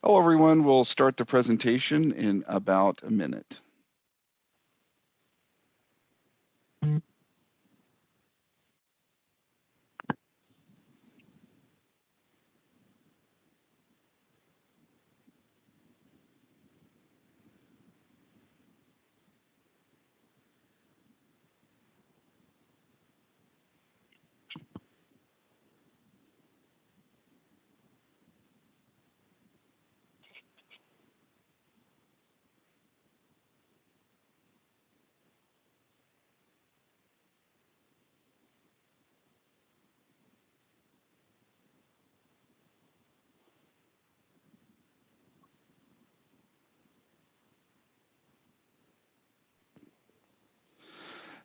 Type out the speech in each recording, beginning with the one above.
Hello, everyone. We'll start the presentation in about a minute.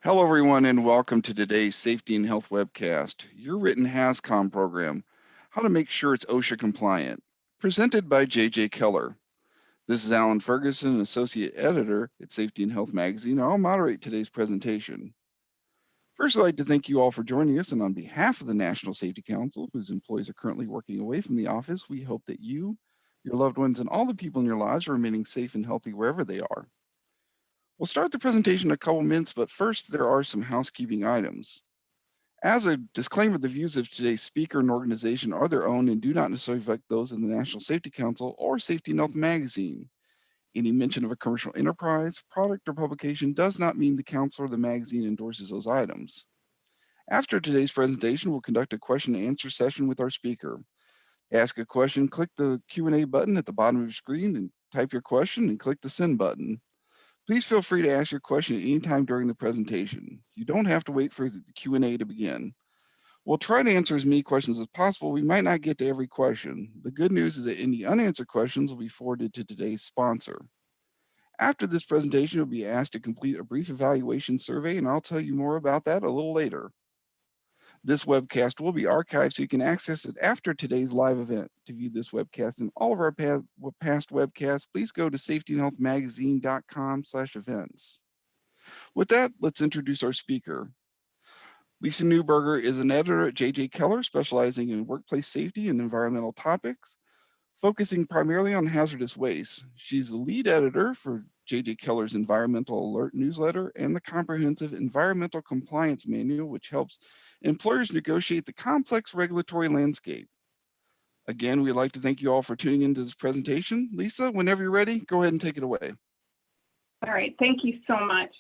Hello, everyone, and welcome to today's Safety and Health webcast, your written HazCom program, how to make sure it's OSHA compliant, presented by J.J. Keller. This is Alan Ferguson, Associate Editor at Safety and Health Magazine. I'll moderate today's presentation. First, I'd like to thank you all for joining us, and on behalf of the National Safety Council, whose employees are currently working away from the office, we hope that you, your loved ones, and all the people in your lives are remaining safe and healthy wherever they are. We'll start the presentation in a couple minutes, but first there are some housekeeping items. As a disclaimer, the views of today's speaker and organization are their own and do not necessarily affect those of the National Safety Council or Safety and Health Magazine. Any mention of a commercial enterprise, product, or publication does not mean the council or the magazine endorses those items. After today's presentation, we'll conduct a question and answer session with our speaker. To ask a question, click the Q&A button at the bottom of your screen and type your question and click the send button. Please feel free to ask your question at any time during the presentation. You don't have to wait for the Q&A to begin. We'll try to answer as many questions as possible. We might not get to every question. The good news is that any unanswered questions will be forwarded to today's sponsor. After this presentation, you'll be asked to complete a brief evaluation survey, and I'll tell you more about that a little later. This webcast will be archived so you can access it after today's live event. To view this webcast and all of our past webcasts, please go to safetyandhealthmagazine.com/events. With that, let's introduce our speaker. Lisa Newberger is an editor at J.J. Keller, specializing in workplace safety and environmental topics, focusing primarily on hazardous waste. She's the lead editor for J.J. Keller's Environmental Alert newsletter and the comprehensive Environmental Compliance Manual, which helps employers negotiate the complex regulatory landscape. Again, we'd like to thank you all for tuning into this presentation. Lisa, whenever you're ready, go ahead and take it away. All right, thank you so much.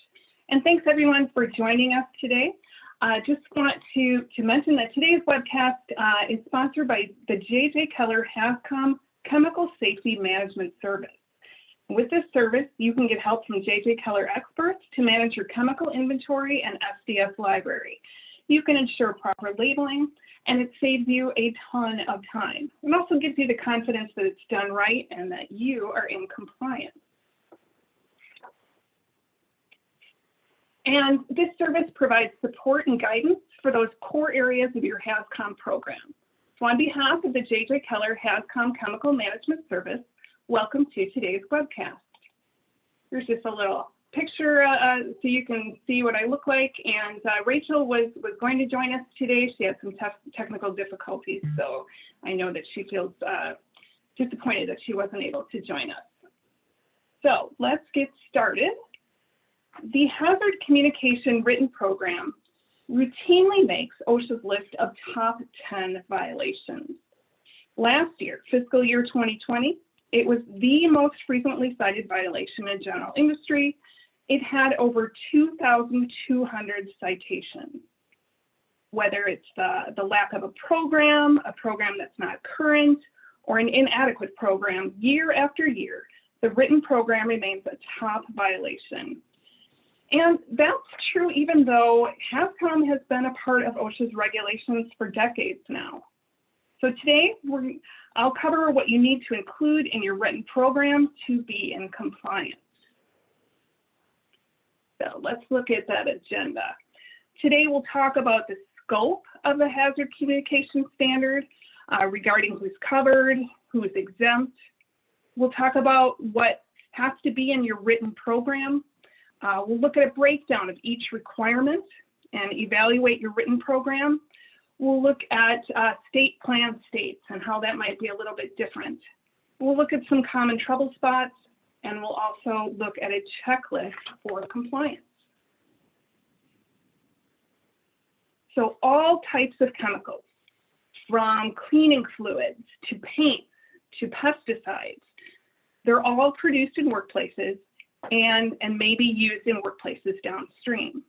And thanks everyone for joining us today. I just want to mention that today's webcast is sponsored by the J.J. Keller HazCom Chemical Safety Management Service. With this service, you can get help from J.J. Keller experts to manage your chemical inventory and SDS library. You can ensure proper labeling, and it saves you a ton of time. It also gives you the confidence that it's done right and that you are in compliance. And this service provides support and guidance for those core areas of your HazCom program. So on behalf of the J.J. Keller HazCom Chemical Management Service, welcome to today's webcast. Here's just a little picture so you can see what I look like. And Rachel was going to join us today. She had some technical difficulties, so I know that she feels disappointed that she wasn't able to join us. So let's get started. The Hazard Communication Written Program routinely makes OSHA's list of top 10 violations. Last year, fiscal year 2020, it was the most frequently cited violation in general industry. It had over 2,200 citations. Whether it's the lack of a program that's not current, or an inadequate program, year after year, the written program remains a top violation. And that's true even though HazCom has been a part of OSHA's regulations for decades now. So today, I'll cover what you need to include in your written program to be in compliance. So let's look at that agenda. Today, we'll talk about the scope of the hazard communication standard regarding who's covered, who's exempt. We'll talk about what has to be in your written program. We'll look at a breakdown of each requirement and evaluate your written program. We'll look at state plan states and how that might be a little bit different. We'll look at some common trouble spots, and we'll also look at a checklist for compliance. So all types of chemicals, from cleaning fluids to paints to pesticides, they're all produced in workplaces and may be used in workplaces downstream.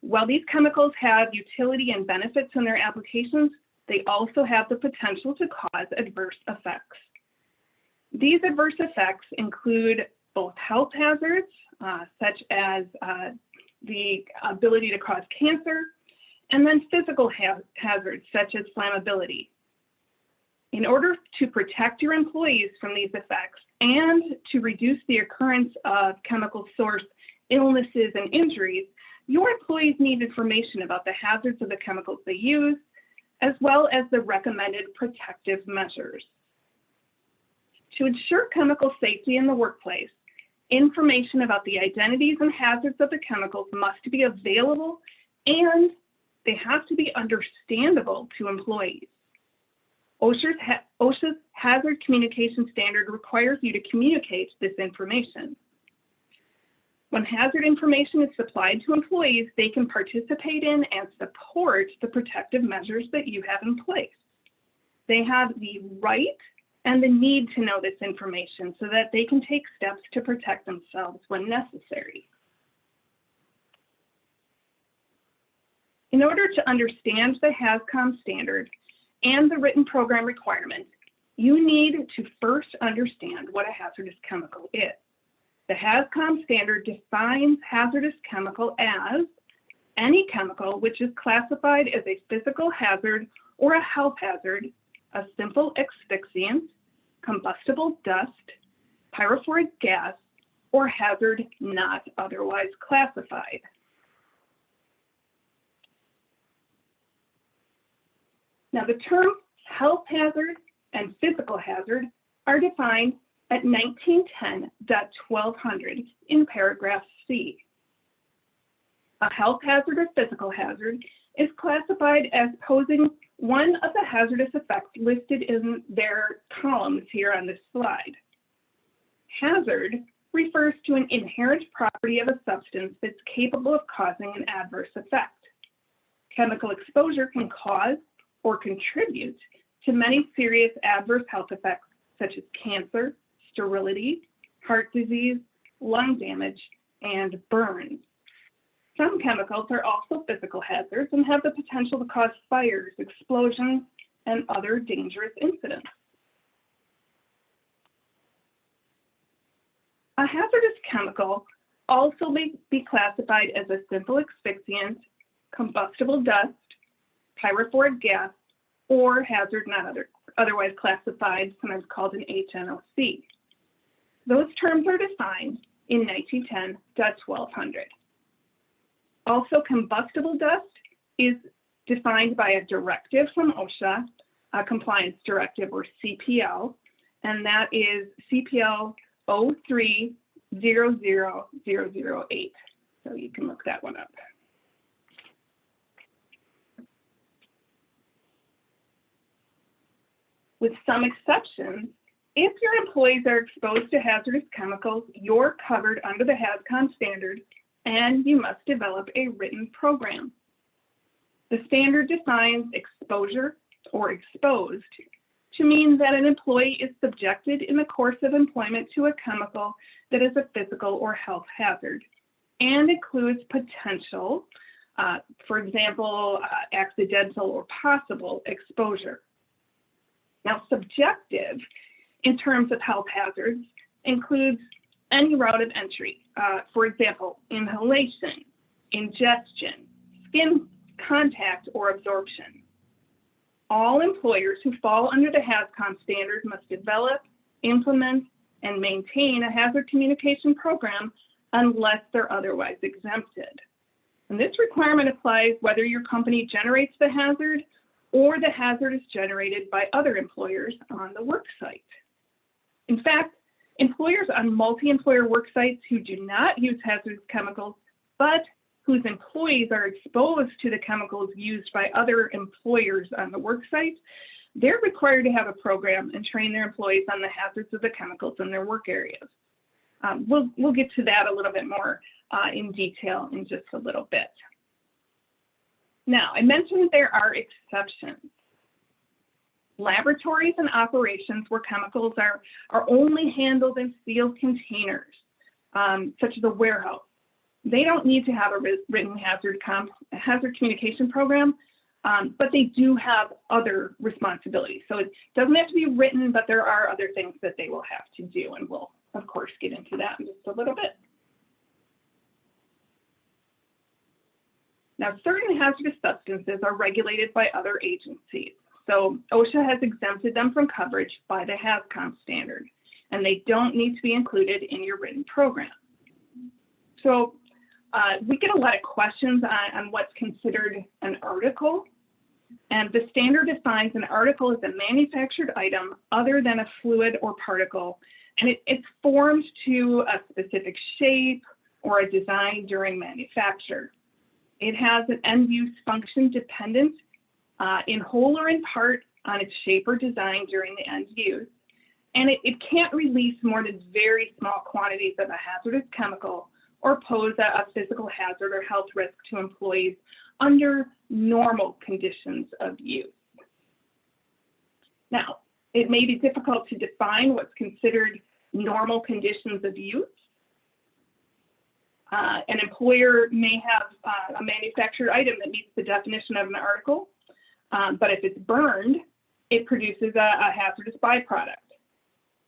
While these chemicals have utility and benefits in their applications, they also have the potential to cause adverse effects. These adverse effects include both health hazards, such as the ability to cause cancer, and then physical hazards, such as flammability. In order to protect your employees from these effects and to reduce the occurrence of chemical source illnesses and injuries, your employees need information about the hazards of the chemicals they use, as well as the recommended protective measures. To ensure chemical safety in the workplace, information about the identities and hazards of the chemicals must be available, and they have to be understandable to employees. OSHA's Hazard Communication Standard requires you to communicate this information. When hazard information is supplied to employees, they can participate in and support the protective measures that you have in place. They have the right and the need to know this information so that they can take steps to protect themselves when necessary. In order to understand the HazCom standard and the written program requirements, you need to first understand what a hazardous chemical is. The HazCom standard defines hazardous chemical as any chemical which is classified as a physical hazard or a health hazard, a simple asphyxiant, combustible dust, pyrophoric gas, or hazard not otherwise classified. Now, the term health hazard and physical hazard are defined at 1910.1200 in paragraph C. A health hazard or physical hazard is classified as posing one of the hazardous effects listed in their columns here on this slide. Hazard refers to an inherent property of a substance that's capable of causing an adverse effect. Chemical exposure can cause or contribute to many serious adverse health effects such as cancer, sterility, heart disease, lung damage, and burns. Some chemicals are also physical hazards and have the potential to cause fires, explosions, and other dangerous incidents. A hazardous chemical also may be classified as a simple asphyxiant, combustible dust, pyrophoric gas, or hazard not otherwise classified, sometimes called an HNOC. Those terms are defined in 1910.1200. Also, combustible dust is defined by a directive from OSHA, a compliance directive, or CPL, and that is CPL 0300008. So you can look that one up. With some exceptions, if your employees are exposed to hazardous chemicals, you're covered under the HazCom standard, and you must develop a written program. The standard defines exposure or exposed to mean that an employee is subjected in the course of employment to a chemical that is a physical or health hazard and includes potential, for example, accidental or possible exposure. Now, subjective in terms of health hazards includes any route of entry. For example, inhalation, ingestion, skin contact, or absorption. All employers who fall under the HazCom standard must develop, implement, and maintain a hazard communication program unless they're otherwise exempted. And this requirement applies whether your company generates the hazard or the hazard is generated by other employers on the work site. In fact, employers on multi-employer work sites who do not use hazardous chemicals, but whose employees are exposed to the chemicals used by other employers on the work site, they're required to have a program and train their employees on the hazards of the chemicals in their work areas. We'll get to that a little bit more in detail in just a little bit. Now, I mentioned there are exceptions. Laboratories and operations where chemicals are only handled in sealed containers, such as a warehouse, they don't need to have a written hazard communication program, but they do have other responsibilities. So it doesn't have to be written, but there are other things that they will have to do, and we'll, of course, get into that in just a little bit. Now, certain hazardous substances are regulated by other agencies. So OSHA has exempted them from coverage by the HazCom standard, and they don't need to be included in your written program. So we get a lot of questions on what's considered an article, and the standard defines an article as a manufactured item other than a fluid or particle, and it's formed to a specific shape or a design during manufacture. It has an end-use function dependent in whole or in part on its shape or design during the end use, and it can't release more than very small quantities of a hazardous chemical or pose a physical hazard or health risk to employees under normal conditions of use. Now, it may be difficult to define what's considered normal conditions of use. An employer may have a manufactured item that meets the definition of an article, but if it's burned, it produces a hazardous byproduct.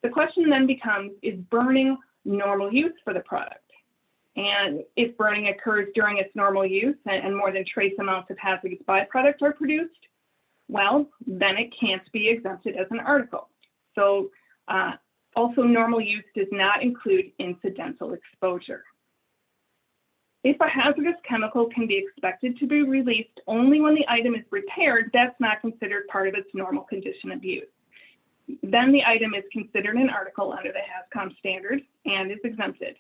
The question then becomes, is burning normal use for the product? And if burning occurs during its normal use and more than trace amounts of hazardous byproducts are produced, well, then it can't be exempted as an article. So also normal use does not include incidental exposure. If a hazardous chemical can be expected to be released only when the item is repaired, that's not considered part of its normal condition of use. Then the item is considered an article under the HazCom standard and is exempted.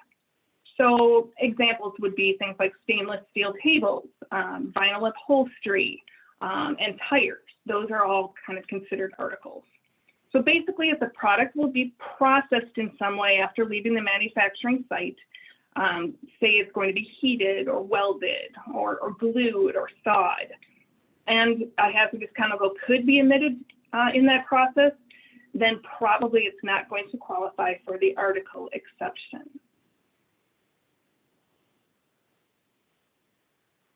So examples would be things like stainless steel tables, vinyl upholstery, and tires. Those are all kind of considered articles. So basically, if the product will be processed in some way after leaving the manufacturing site, say it's going to be heated or welded or glued or thawed, and a hazardous chemical could be emitted in that process, then probably it's not going to qualify for the article exception.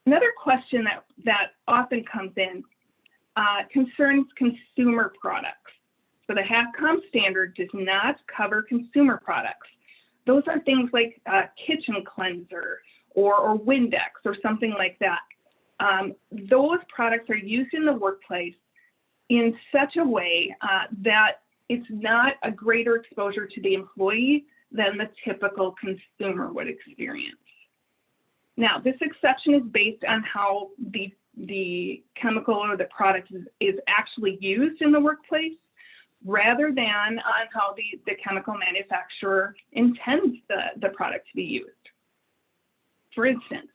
Another question that often comes in concerns consumer products. So the HazCom standard does not cover consumer products. Those are things like kitchen cleanser or Windex or something like that. Those products are used in the workplace in such a way that it's not a greater exposure to the employee than the typical consumer would experience. Now, this exception is based on how the chemical or the product is actually used in the workplace, rather than on how the chemical manufacturer intends the product to be used. For instance,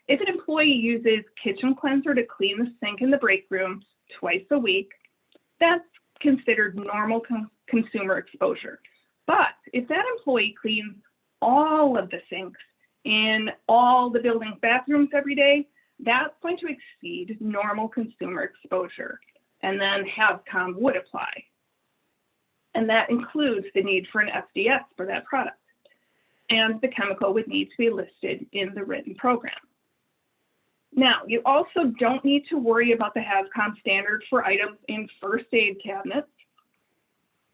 if an employee uses kitchen cleanser to clean the sink in the break room twice a week, that's considered normal consumer exposure. But if that employee cleans all of the sinks in all the building's bathrooms every day, that's going to exceed normal consumer exposure, and then HazCom would apply. And that includes the need for an SDS for that product. And the chemical would need to be listed in the written program. Now, you also don't need to worry about the HazCom standard for items in first aid cabinets,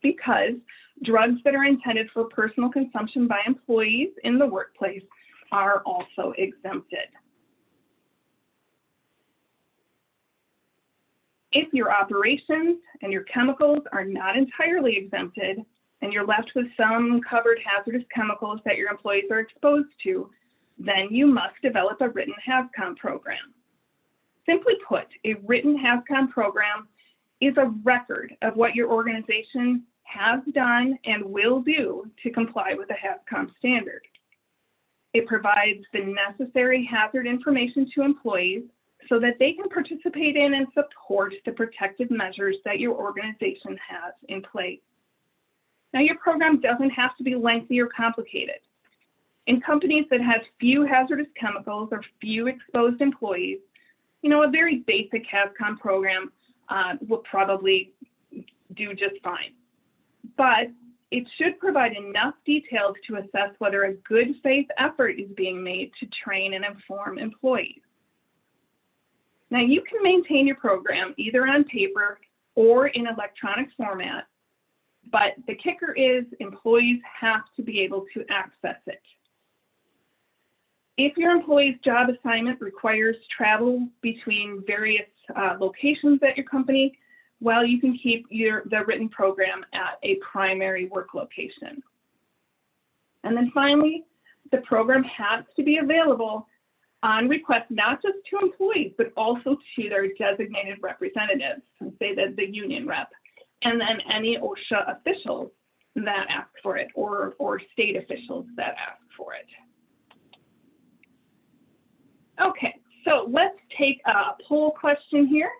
because drugs that are intended for personal consumption by employees in the workplace are also exempted. If your operations and your chemicals are not entirely exempted, and you're left with some covered hazardous chemicals that your employees are exposed to, then you must develop a written HazCom program. Simply put, a written HazCom program is a record of what your organization has done and will do to comply with the HazCom standard. It provides the necessary hazard information to employees, so that they can participate in and support the protective measures that your organization has in place. Now, your program doesn't have to be lengthy or complicated. In companies that have few hazardous chemicals or few exposed employees, a very basic HazCom program will probably do just fine. But it should provide enough details to assess whether a good faith effort is being made to train and inform employees. Now, you can maintain your program either on paper or in electronic format, but the kicker is employees have to be able to access it. If your employee's job assignment requires travel between various locations at your company, well, you can keep the written program at a primary work location. And then finally, the program has to be available on request, not just to employees, but also to their designated representatives, say that the union rep, and then any OSHA officials that ask for it, or state officials that ask for it. Okay, so let's take a poll question here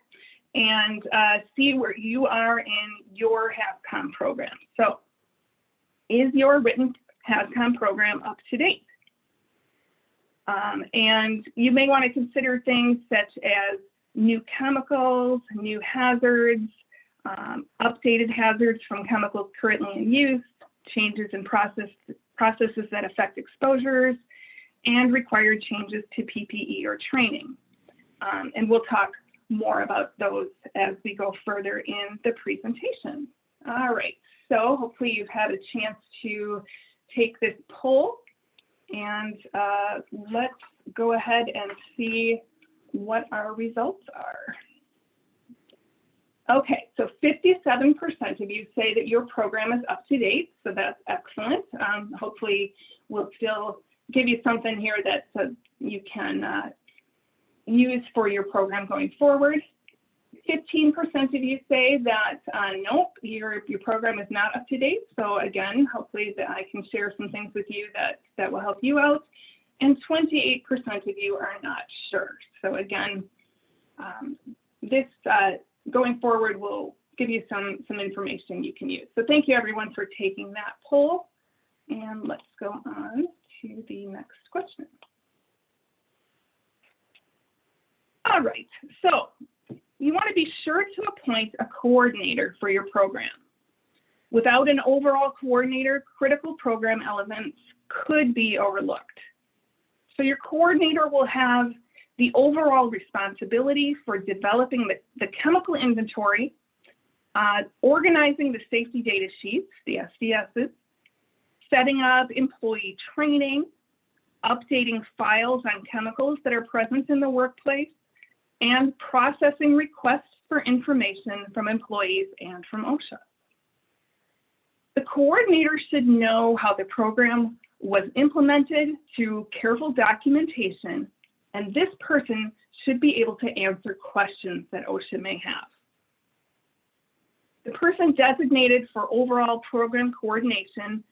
and see where you are in your HazCom program. So, is your written HazCom program up to date? And you may want to consider things such as new chemicals, new hazards, updated hazards from chemicals currently in use, changes in processes that affect exposures, and required changes to PPE or training. And we'll talk more about those as we go further in the presentation. All right, so hopefully you've had a chance to take this poll, and let's go ahead and see what our results are. Okay, so 57% of you say that your program is up to date, so that's excellent. Hopefully we'll still give you something here that you can use for your program going forward. 15% of you say that nope, your program is not up to date. So again, hopefully that I can share some things with you that will help you out. And 28% of you are not sure. So again, this going forward will give you some information you can use. So thank you everyone for taking that poll. And let's go on to the next question. All right, so you want to be sure to appoint a coordinator for your program. Without an overall coordinator, critical program elements could be overlooked. So your coordinator will have the overall responsibility for developing the chemical inventory, organizing the safety data sheets, the SDSs, setting up employee training, updating files on chemicals that are present in the workplace, and processing requests for information from employees and from OSHA. The coordinator should know how the program was implemented through careful documentation, and this person should be able to answer questions that OSHA may have. The person designated for overall program coordination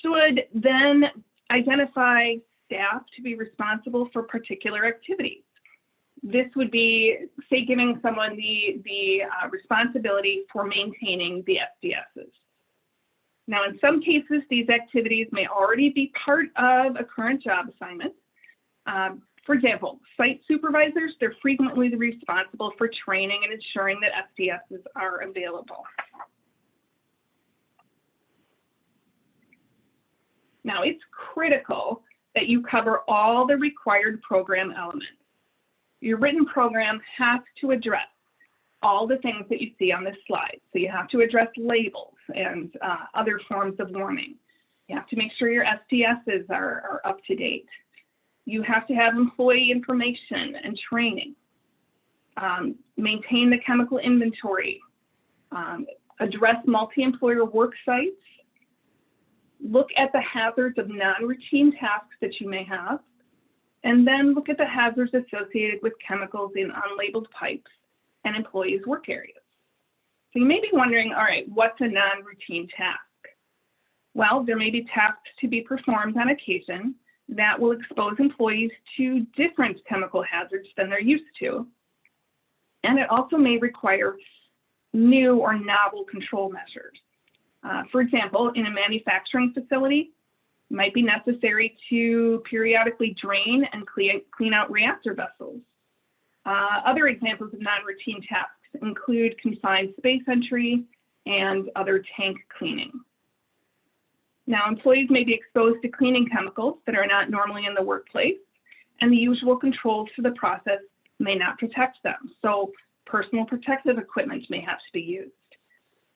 should then identify staff to be responsible for particular activities. This would be, say, giving someone the responsibility for maintaining the SDSs. Now, in some cases, these activities may already be part of a current job assignment. For example, site supervisors, they're frequently responsible for training and ensuring that SDSs are available. Now, it's critical that you cover all the required program elements. Your written program has to address all the things that you see on this slide. So you have to address labels and other forms of warning. You have to make sure your SDSs are up to date. You have to have employee information and training. Maintain the chemical inventory. Address multi-employer work sites. Look at the hazards of non-routine tasks that you may have. And then look at the hazards associated with chemicals in unlabeled pipes and employees' work areas. So you may be wondering, all right, what's a non-routine task? Well, there may be tasks to be performed on occasion that will expose employees to different chemical hazards than they're used to. And it also may require new or novel control measures. For example, in a manufacturing facility, it might be necessary to periodically drain and clean out reactor vessels. Other examples of non-routine tasks include confined space entry and other tank cleaning. Now, employees may be exposed to cleaning chemicals that are not normally in the workplace, and the usual controls for the process may not protect them. So personal protective equipment may have to be used.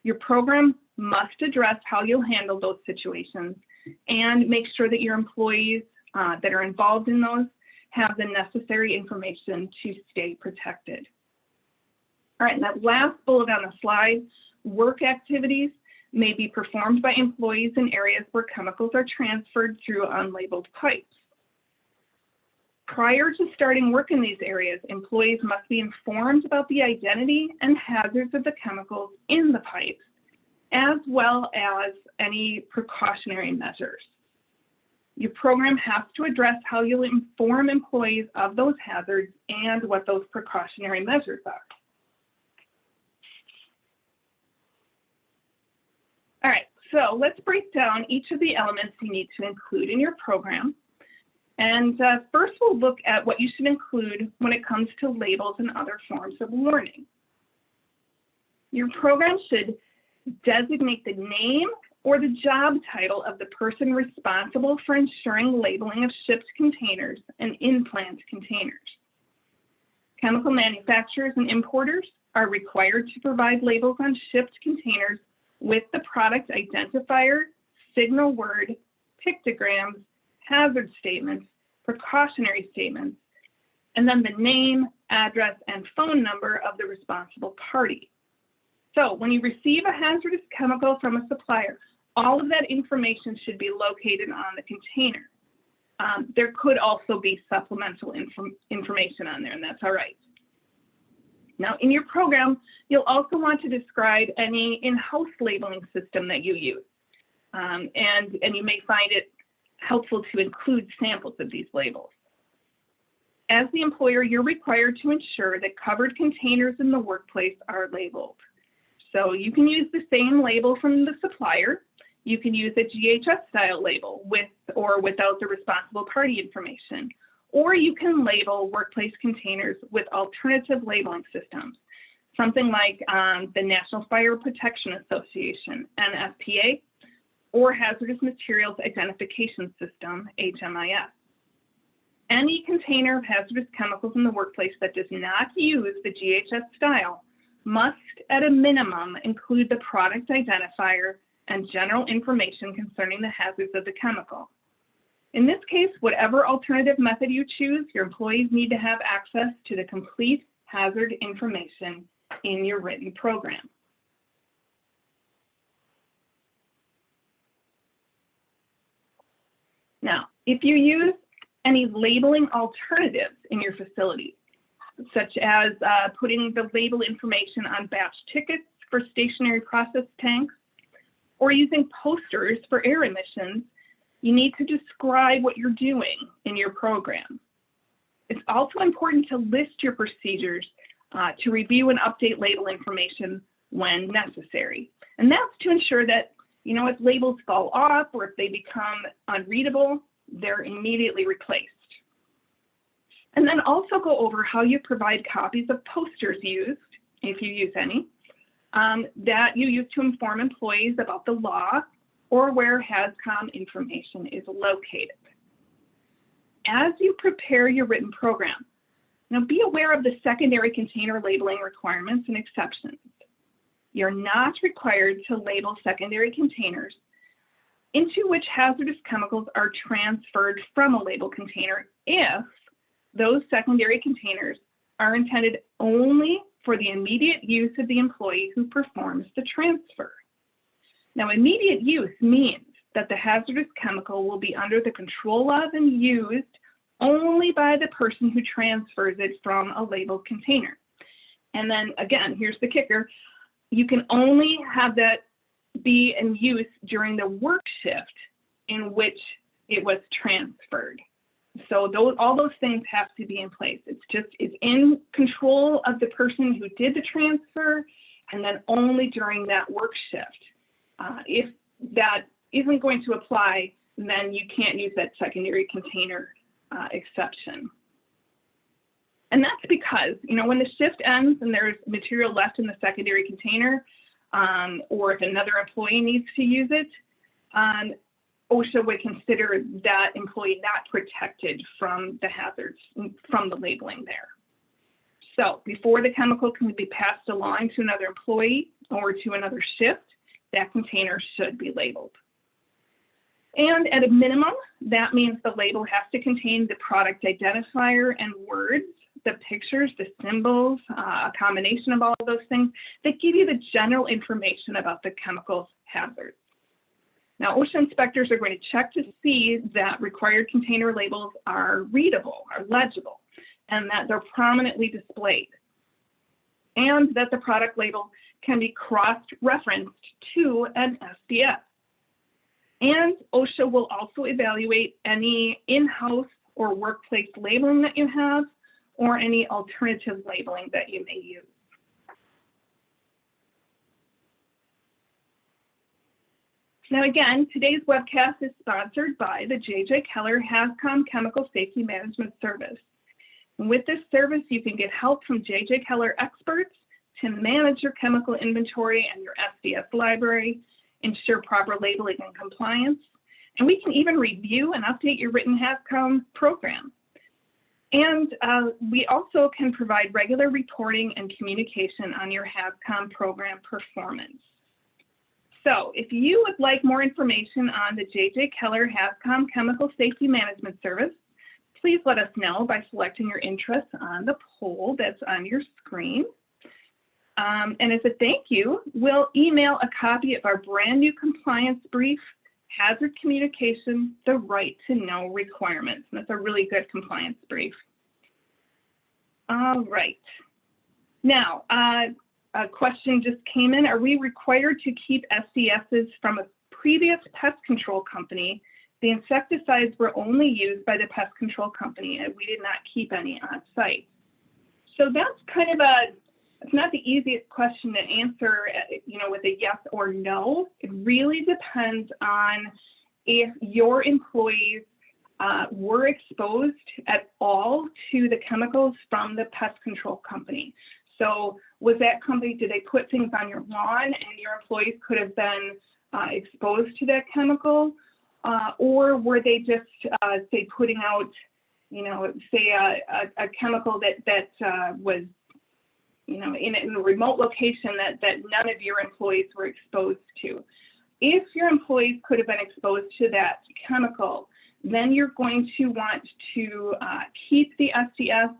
Your program must address how you'll handle those situations and make sure that your employees that are involved in those have the necessary information to stay protected. All right, and that last bullet on the slide, work activities may be performed by employees in areas where chemicals are transferred through unlabeled pipes. Prior to starting work in these areas, employees must be informed about the identity and hazards of the chemicals in the pipes, as well as any precautionary measures. Your program has to address how you'll inform employees of those hazards and what those precautionary measures are. All right, so let's break down each of the elements you need to include in your program. And first, we'll look at what you should include when it comes to labels and other forms of warning. Your program should designate the name or the job title of the person responsible for ensuring labeling of shipped containers and in-plant containers. Chemical manufacturers and importers are required to provide labels on shipped containers with the product identifier, signal word, pictograms, hazard statements, precautionary statements, and then the name, address, and phone number of the responsible party. So when you receive a hazardous chemical from a supplier, all of that information should be located on the container. There could also be supplemental information on there, and that's all right. Now, in your program, you'll also want to describe any in-house labeling system that you use. And you may find it helpful to include samples of these labels. As the employer, you're required to ensure that covered containers in the workplace are labeled. So you can use the same label from the supplier. You can use a GHS style label with or without the responsible party information. Or you can label workplace containers with alternative labeling systems, something like the National Fire Protection Association, NFPA, or Hazardous Materials Identification System, HMIS. Any container of hazardous chemicals in the workplace that does not use the GHS style must, at a minimum, include the product identifier and general information concerning the hazards of the chemical. In this case, whatever alternative method you choose, your employees need to have access to the complete hazard information in your written program. Now, if you use any labeling alternatives in your facility, such as putting the label information on batch tickets for stationary process tanks, or using posters for air emissions, you need to describe what you're doing in your program. It's also important to list your procedures to review and update label information when necessary. And that's to ensure that, if labels fall off or if they become unreadable, they're immediately replaced. And then also go over how you provide copies of posters used, if you use any, that you use to inform employees about the law or where HazCom information is located. As you prepare your written program, be aware of the secondary container labeling requirements and exceptions. You're not required to label secondary containers into which hazardous chemicals are transferred from a label container if those secondary containers are intended only for the immediate use of the employee who performs the transfer. Now, immediate use means that the hazardous chemical will be under the control of and used only by the person who transfers it from a labeled container. And then again, here's the kicker. You can only have that be in use during the work shift in which it was transferred. So all those things have to be in place. It's in control of the person who did the transfer, and then only during that work shift. If that isn't going to apply, then you can't use that secondary container exception. And that's because, when the shift ends and there's material left in the secondary container, or if another employee needs to use it, OSHA would consider that employee not protected from the hazards, from the labeling there. So before the chemical can be passed along to another employee or to another shift, that container should be labeled. And at a minimum, that means the label has to contain the product identifier and words, the pictures, the symbols, a combination of all of those things that give you the general information about the chemical's hazards. Now, OSHA inspectors are going to check to see that required container labels are readable, are legible, and that they're prominently displayed, and that the product label can be cross-referenced to an SDS. And OSHA will also evaluate any in-house or workplace labeling that you have, or any alternative labeling that you may use. Now again, today's webcast is sponsored by the J.J. Keller HazCom Chemical Safety Management Service. And with this service, you can get help from J.J. Keller experts to manage your chemical inventory and your SDS library, ensure proper labeling and compliance, and we can even review and update your written HazCom program. And we also can provide regular reporting and communication on your HazCom program performance. So if you would like more information on the J.J. Keller HazCom Chemical Safety Management Service, please let us know by selecting your interest on the poll that's on your screen. And as a thank you, we'll email a copy of our brand new compliance brief, Hazard Communication, the Right to Know Requirements. And that's a really good compliance brief. All right. Now, a question just came in. Are we required to keep SDSs from a previous pest control company? The insecticides were only used by the pest control company, and we did not keep any on site. So that's kind of it's not the easiest question to answer, with a yes or no. It really depends on if your employees were exposed at all to the chemicals from the pest control company. So was that company, did they put things on your lawn and your employees could have been exposed to that chemical? Or were they just, say, putting out, say a chemical that was, in a remote location that none of your employees were exposed to? If your employees could have been exposed to that chemical, then you're going to want to keep the SDS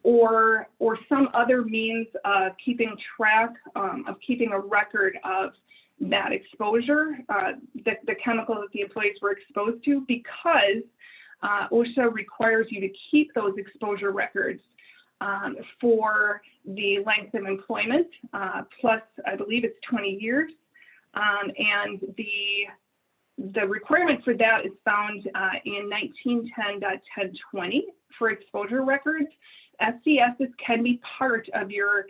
or some other means of keeping track, of keeping a record of that exposure, the chemical that the employees were exposed to, because OSHA requires you to keep those exposure records for the length of employment, plus I believe it's 20 years. And the requirement for that is found in 1910.1020 for exposure records. SDSs can be part of your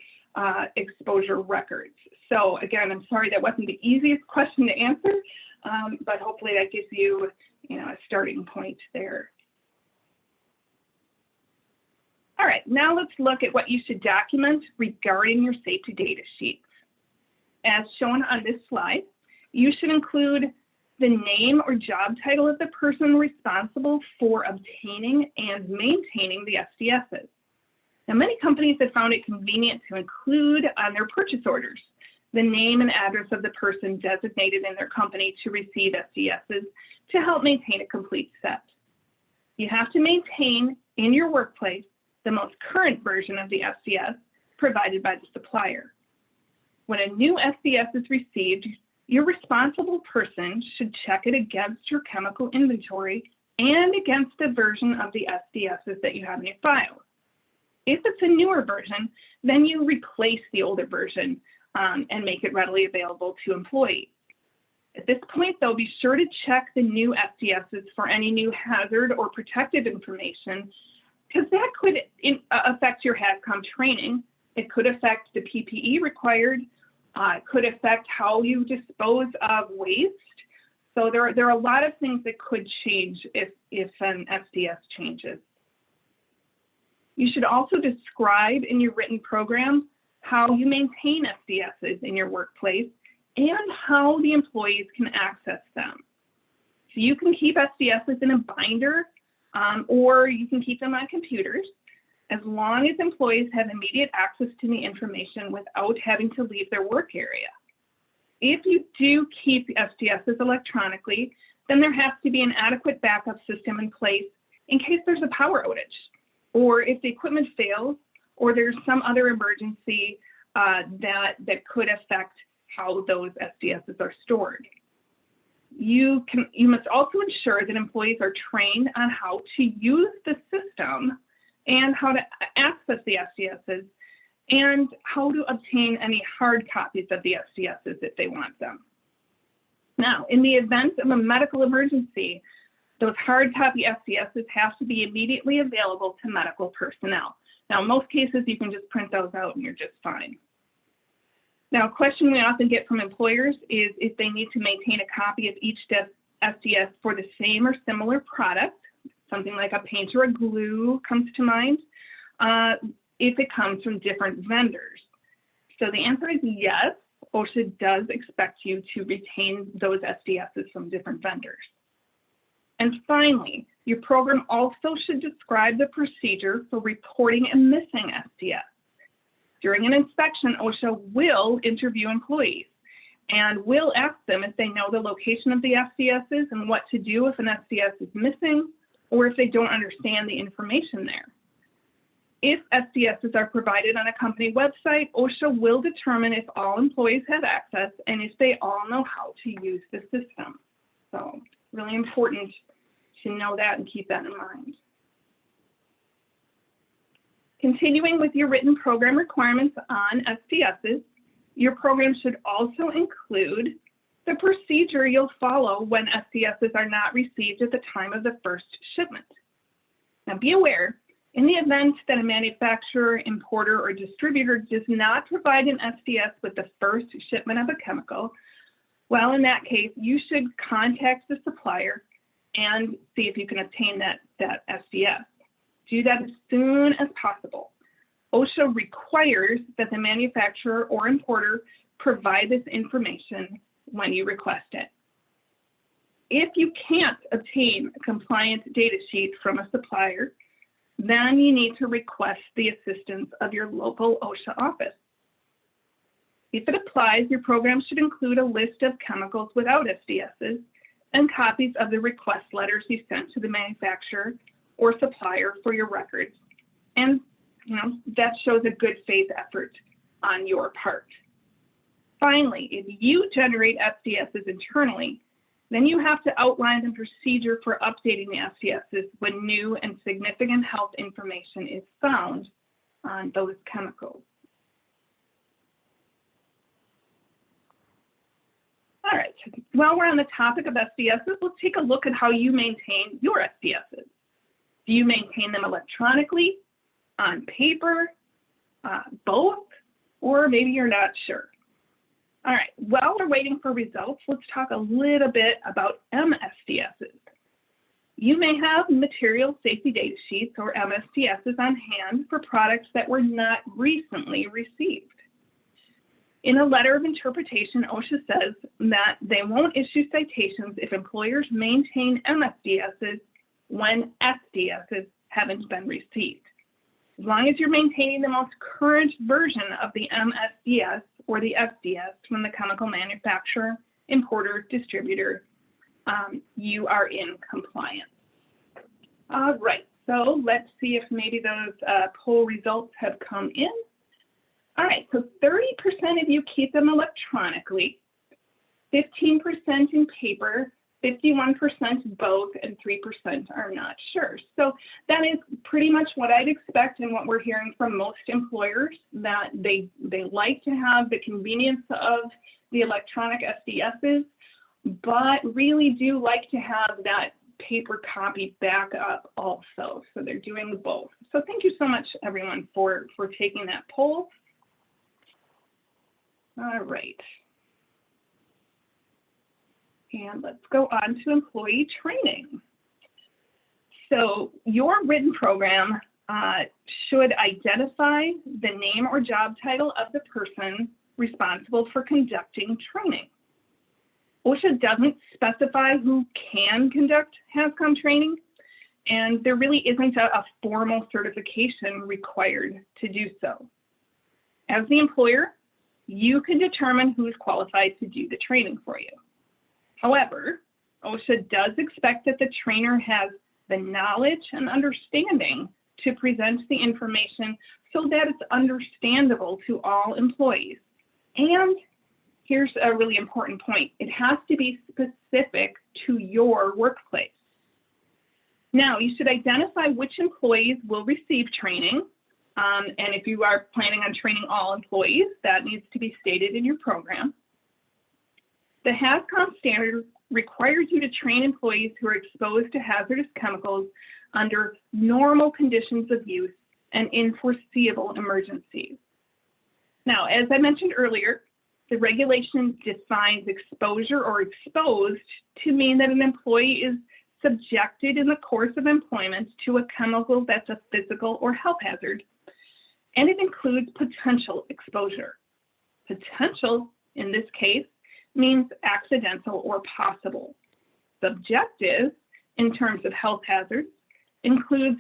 exposure records. So again, I'm sorry that wasn't the easiest question to answer, but hopefully that gives you, a starting point there. All right, now let's look at what you should document regarding your safety data sheets. As shown on this slide, you should include the name or job title of the person responsible for obtaining and maintaining the SDSs. Now, many companies have found it convenient to include on their purchase orders the name and address of the person designated in their company to receive SDSs to help maintain a complete set. You have to maintain in your workplace the most current version of the SDS provided by the supplier. When a new SDS is received, your responsible person should check it against your chemical inventory and against the version of the SDSs that you have in your file. If it's a newer version, then you replace the older version and make it readily available to employees. At this point, though, be sure to check the new SDSs for any new hazard or protective information, because that could affect your HazCom training. It could affect the PPE required. It could affect how you dispose of waste. So there are a lot of things that could change if an SDS changes. You should also describe in your written program how you maintain SDSs in your workplace and how the employees can access them. So you can keep SDSs in a binder or you can keep them on computers as long as employees have immediate access to the information without having to leave their work area. If you do keep SDSs electronically, then there has to be an adequate backup system in place in case there's a power outage, or if the equipment fails, or there's some other emergency that could affect how those SDSs are stored. You must also ensure that employees are trained on how to use the system and how to access the SDSs and how to obtain any hard copies of the SDSs if they want them. Now, in the event of a medical emergency, those hard copy SDSs have to be immediately available to medical personnel. Now, in most cases, you can just print those out and you're just fine. Now, a question we often get from employers is if they need to maintain a copy of each SDS for the same or similar product, something like a paint or a glue comes to mind, if it comes from different vendors. So the answer is yes, OSHA does expect you to retain those SDSs from different vendors. And finally, your program also should describe the procedure for reporting a missing SDS. During an inspection, OSHA will interview employees and will ask them if they know the location of the SDSs and what to do if an SDS is missing or if they don't understand the information there. If SDSs are provided on a company website, OSHA will determine if all employees have access and if they all know how to use the system. So really important to know that and keep that in mind. Continuing with your written program requirements on SDSs, your program should also include the procedure you'll follow when SDSs are not received at the time of the first shipment. Now be aware, in the event that a manufacturer, importer, or distributor does not provide an SDS with the first shipment of a chemical, well, in that case, you should contact the supplier and see if you can obtain that SDS. Do that as soon as possible. OSHA requires that the manufacturer or importer provide this information when you request it. If you can't obtain a compliant data sheet from a supplier, then you need to request the assistance of your local OSHA office. If it applies, your program should include a list of chemicals without SDSs and copies of the request letters you sent to the manufacturer or supplier for your records. And that shows a good faith effort on your part. Finally, if you generate SDSs internally, then you have to outline the procedure for updating the SDSs when new and significant health information is found on those chemicals. All right, while we're on the topic of SDSs, let's take a look at how you maintain your SDSs. Do you maintain them electronically, on paper, both, or maybe you're not sure? All right, while we're waiting for results, let's talk a little bit about MSDSs. You may have material safety data sheets or MSDSs on hand for products that were not recently received. In a letter of interpretation, OSHA says that they won't issue citations if employers maintain MSDSs when SDSs haven't been received. As long as you're maintaining the most current version of the MSDS or the SDS from the chemical manufacturer, importer, distributor, you are in compliance. All right, so let's see if maybe those poll results have come in. All right, so 30% of you keep them electronically, 15% in paper, 51% both, and 3% are not sure. So that is pretty much what I'd expect and what we're hearing from most employers, that they like to have the convenience of the electronic SDSs, but really do like to have that paper copy back up also. So they're doing both. So thank you so much, everyone, for taking that poll. All right. And let's go on to employee training. So your written program should identify the name or job title of the person responsible for conducting training. OSHA doesn't specify who can conduct HazCom training, and there really isn't a formal certification required to do so. As the employer, you can determine who's qualified to do the training for you. However, OSHA does expect that the trainer has the knowledge and understanding to present the information so that it's understandable to all employees. And here's a really important point. It has to be specific to your workplace. Now, you should identify which employees will receive training. And if you are planning on training all employees, that needs to be stated in your program. The HazCom standard requires you to train employees who are exposed to hazardous chemicals under normal conditions of use and in foreseeable emergencies. Now, as I mentioned earlier, the regulation defines exposure or exposed to mean that an employee is subjected in the course of employment to a chemical that's a physical or health hazard, and it includes potential exposure. Potential, in this case, means accidental or possible. Subjective, in terms of health hazards, includes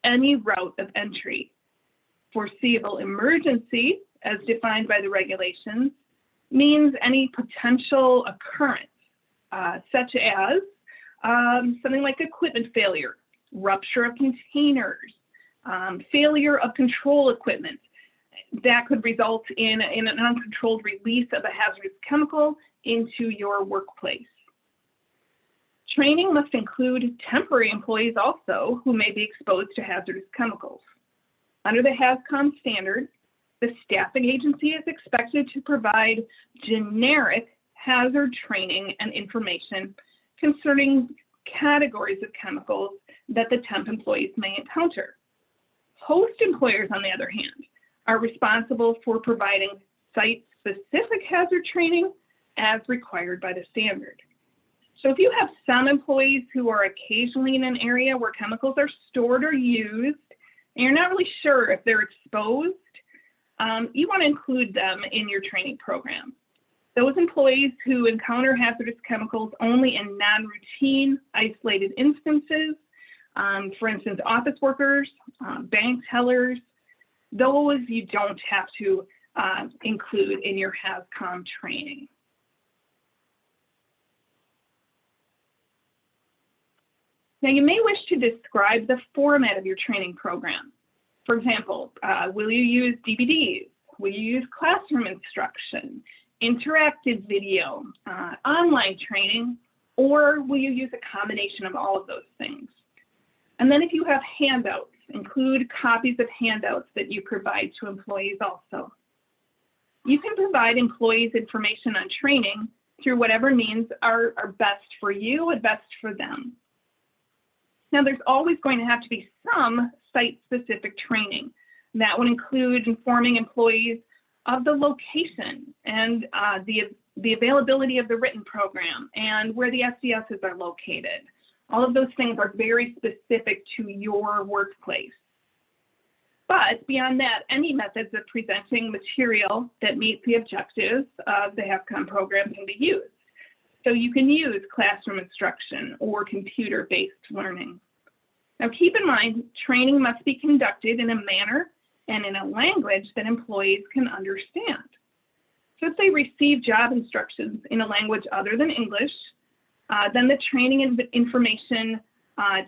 any route of entry. Foreseeable emergency, as defined by the regulations, means any potential occurrence, such as something like equipment failure, rupture of containers, failure of control equipment that could result in an uncontrolled release of a hazardous chemical into your workplace. Training must include temporary employees also who may be exposed to hazardous chemicals. Under the HazCom standard, the staffing agency is expected to provide generic hazard training and information concerning categories of chemicals that the temp employees may encounter. Host employers, on the other hand, are responsible for providing site-specific hazard training as required by the standard. So if you have some employees who are occasionally in an area where chemicals are stored or used, and you're not really sure if they're exposed, you want to include them in your training program. Those employees who encounter hazardous chemicals only in non-routine, isolated instances, for instance, office workers, bank tellers, those you don't have to include in your HazCom training. Now, you may wish to describe the format of your training program. For example, will you use DVDs? Will you use classroom instruction, interactive video, online training, or will you use a combination of all of those things? And then if you have handouts, include copies of handouts that you provide to employees also. You can provide employees information on training through whatever means are best for you and best for them. Now, there's always going to have to be some site-specific training. That would include informing employees of the location and the availability of the written program and where the SDSs are located. All of those things are very specific to your workplace. But beyond that, any methods of presenting material that meet the objectives of the HazCom program can be used. So you can use classroom instruction or computer-based learning. Now keep in mind, training must be conducted in a manner and in a language that employees can understand. So if they receive job instructions in a language other than English, then the training and information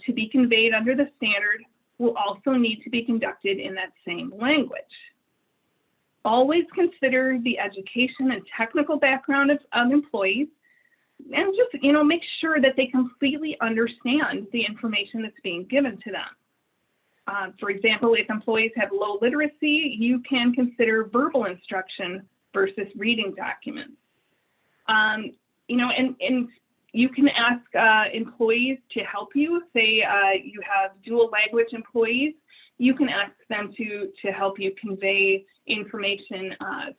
to be conveyed under the standard will also need to be conducted in that same language. Always consider the education and technical background of employees, and just make sure that they completely understand the information that's being given to them. For example, if employees have low literacy, you can consider verbal instruction versus reading documents. And You can ask employees to help you. Say you have dual language employees, you can ask them to help you convey information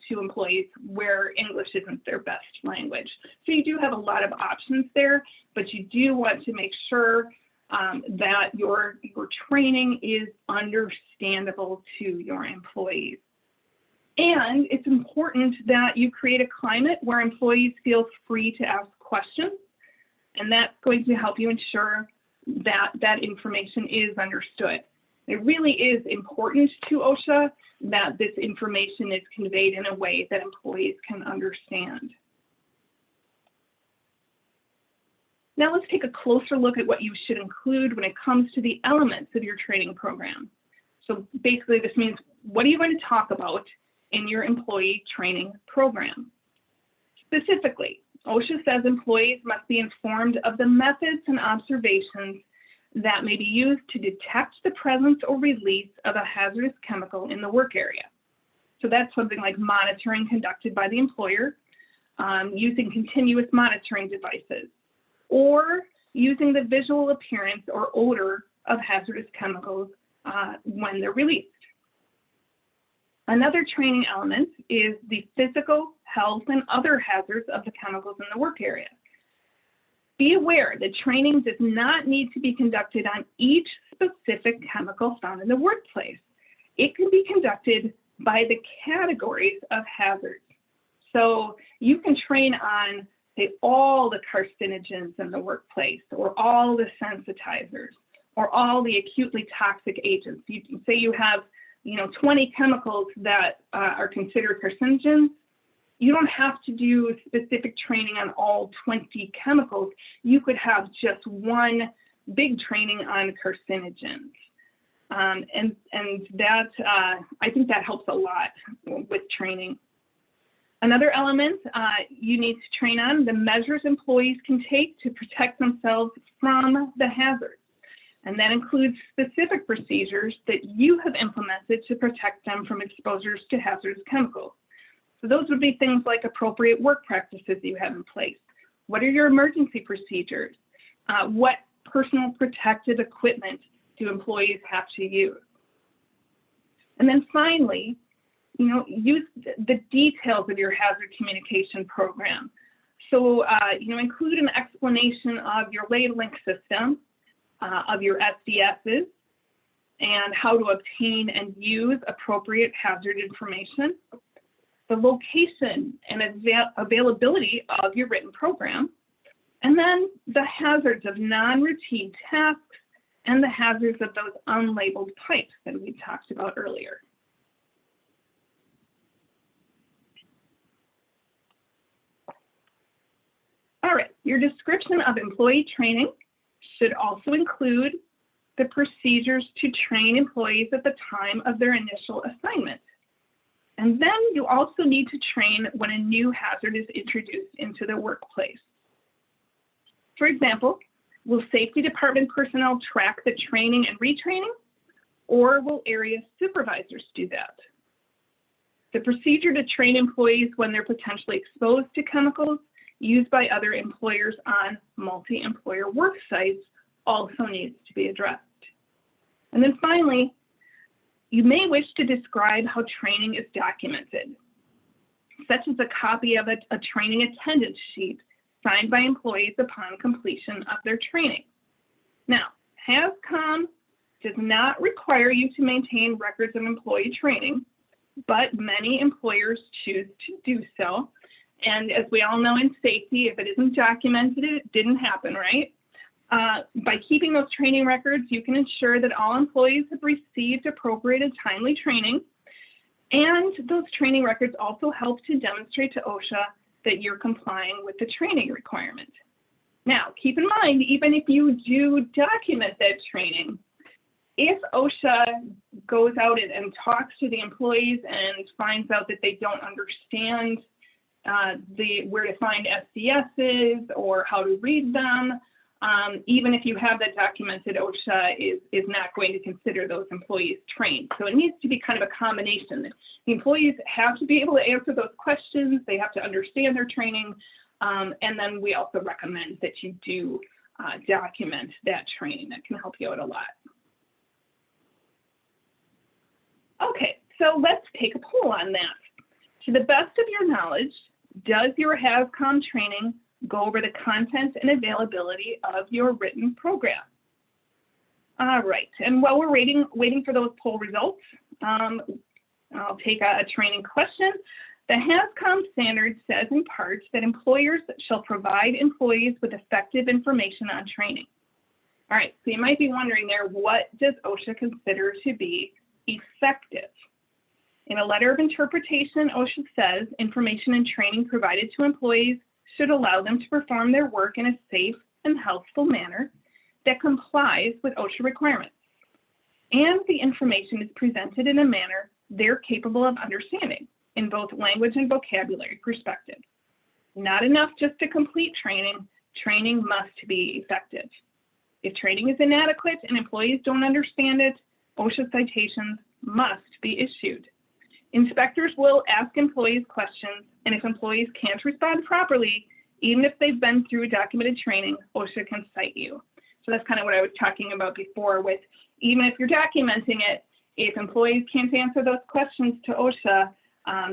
to employees where English isn't their best language. So you do have a lot of options there, but you do want to make sure that your training is understandable to your employees. And it's important that you create a climate where employees feel free to ask questions, and that's going to help you ensure that that information is understood. It really is important to OSHA that this information is conveyed in a way that employees can understand. Now let's take a closer look at what you should include when it comes to the elements of your training program. So basically this means, what are you going to talk about in your employee training program? Specifically, OSHA says employees must be informed of the methods and observations that may be used to detect the presence or release of a hazardous chemical in the work area. So that's something like monitoring conducted by the employer, using continuous monitoring devices, or using the visual appearance or odor of hazardous chemicals when they're released. Another training element is the physical, health, and other hazards of the chemicals in the work area. Be aware that training does not need to be conducted on each specific chemical found in the workplace. It can be conducted by the categories of hazards. So you can train on, say, all the carcinogens in the workplace, or all the sensitizers, or all the acutely toxic agents. You can say you have 20 chemicals that are considered carcinogens. You don't have to do specific training on all 20 chemicals. You could have just one big training on carcinogens. And that, I think that helps a lot with training. Another element you need to train on, the measures employees can take to protect themselves from the hazards. And that includes specific procedures that you have implemented to protect them from exposures to hazardous chemicals. So those would be things like appropriate work practices you have in place. What are your emergency procedures? What personal protective equipment do employees have to use? And then finally, use the details of your hazard communication program. So, include an explanation of your labeling system, of your SDSs, and how to obtain and use appropriate hazard information, the location and availability of your written program, and then the hazards of non-routine tasks and the hazards of those unlabeled pipes that we talked about earlier. All right, your description of employee training should also include the procedures to train employees at the time of their initial assignment. And then you also need to train when a new hazard is introduced into the workplace. For example, will safety department personnel track the training and retraining, or will area supervisors do that? The procedure to train employees when they're potentially exposed to chemicals used by other employers on multi-employer work sites also needs to be addressed. And then finally, you may wish to describe how training is documented, such as a copy of a training attendance sheet signed by employees upon completion of their training. Now, HazCom does not require you to maintain records of employee training, but many employers choose to do so. And as we all know in safety, if it isn't documented, it didn't happen, right? By keeping those training records, you can ensure that all employees have received appropriate and timely training. And those training records also help to demonstrate to OSHA that you're complying with the training requirement. Now, keep in mind, even if you do document that training, if OSHA goes out and talks to the employees and finds out that they don't understand where to find SDSs or how to read them, even if you have that documented, OSHA is not going to consider those employees trained. So it needs to be kind of a combination. The employees have to be able to answer those questions. They have to understand their training, And then we also recommend that you do document that training. That can help you out a lot. Okay, so let's take a poll on that. To the best of your knowledge, does your HazCom training go over the content and availability of your written program? All right, and while we're waiting for those poll results, I'll take a training question. The HazCom standard says in part that employers shall provide employees with effective information on training. All right, so you might be wondering there, what does OSHA consider to be effective? In a letter of interpretation, OSHA says information and training provided to employees should allow them to perform their work in a safe and healthful manner that complies with OSHA requirements. And the information is presented in a manner they're capable of understanding in both language and vocabulary perspective. Not enough just to complete training, training must be effective. If training is inadequate and employees don't understand it, OSHA citations must be issued. Inspectors will ask employees questions, and if employees can't respond properly, even if they've been through documented training, OSHA can cite you. So that's kind of what I was talking about before with, even if you're documenting it, if employees can't answer those questions to OSHA,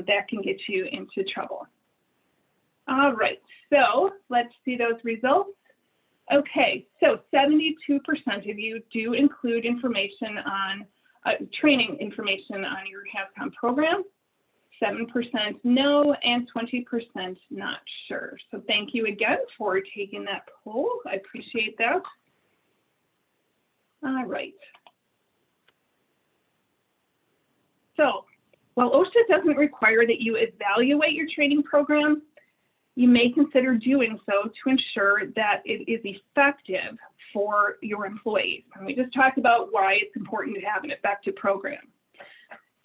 that can get you into trouble. All right, so let's see those results. Okay, so 72% of you do include information on training information on your HazCom program, 7% no, and 20% not sure. So thank you again for taking that poll. I appreciate that. All right. So while OSHA doesn't require that you evaluate your training program, you may consider doing so to ensure that it is effective for your employees. And we just talked about why it's important to have an effective program.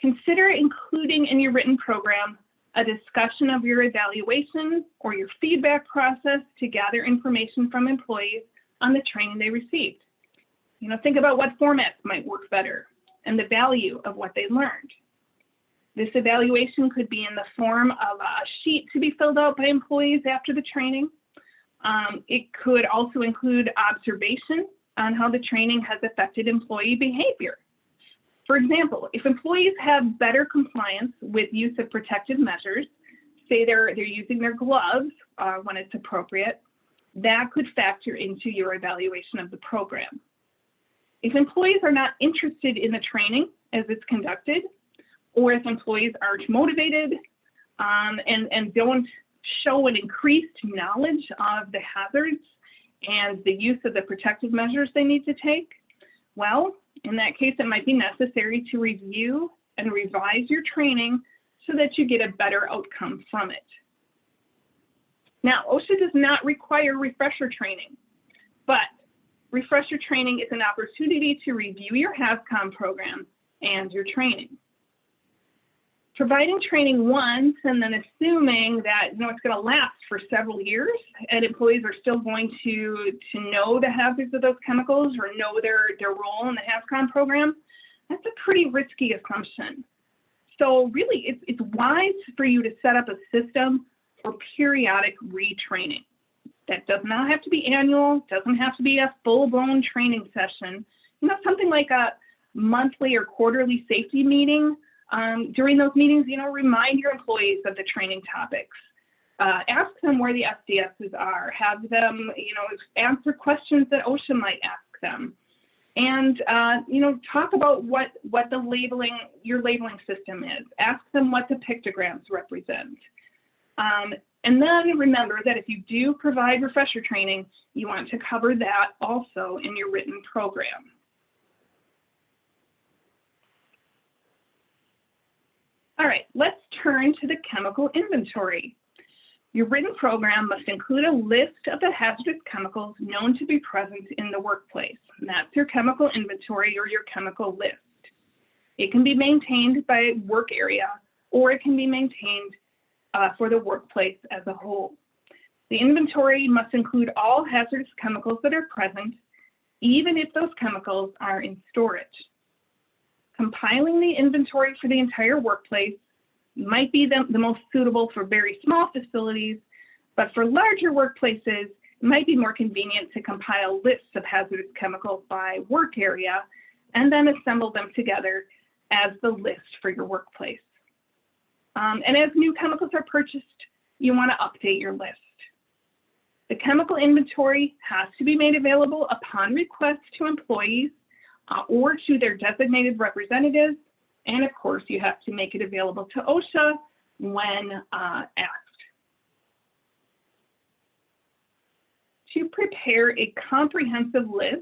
Consider including in your written program a discussion of your evaluation or your feedback process to gather information from employees on the training they received. You know, think about what formats might work better and the value of what they learned. This evaluation could be in the form of a sheet to be filled out by employees after the training. It could also include observation on how the training has affected employee behavior. For example, if employees have better compliance with use of protective measures, say they're using their gloves when it's appropriate, that could factor into your evaluation of the program. If employees are not interested in the training as it's conducted, or if employees aren't motivated and don't show an increased knowledge of the hazards and the use of the protective measures they need to take, well, in that case, it might be necessary to review and revise your training so that you get a better outcome from it. Now, OSHA does not require refresher training, but refresher training is an opportunity to review your HazCom program and your training. Providing training once and then assuming that it's going to last for several years and employees are still going to know the hazards of those chemicals or know their role in the HazCom program, that's a pretty risky assumption. So really, it's wise for you to set up a system for periodic retraining. That does not have to be annual, doesn't have to be a full-blown training session. You know, something like a monthly or quarterly safety meeting. During those meetings, you know, remind your employees of the training topics. Ask them where the SDSs are. Have them, you know, answer questions that OSHA might ask them. And, you know, talk about what your labeling system is. Ask them what the pictograms represent. And then remember that if you do provide refresher training, you want to cover that also in your written program. All right, let's turn to the chemical inventory. Your written program must include a list of the hazardous chemicals known to be present in the workplace. And that's your chemical inventory or your chemical list. It can be maintained by work area or it can be maintained for the workplace as a whole. The inventory must include all hazardous chemicals that are present, even if those chemicals are in storage. Compiling the inventory for the entire workplace might be the most suitable for very small facilities, But for larger workplaces, it might be more convenient to compile lists of hazardous chemicals by work area and then assemble them together as the list for your workplace. And as new chemicals are purchased, you want to update your list. The chemical inventory has to be made available upon request to employees or to their designated representatives. And of course, you have to make it available to OSHA when asked. To prepare a comprehensive list,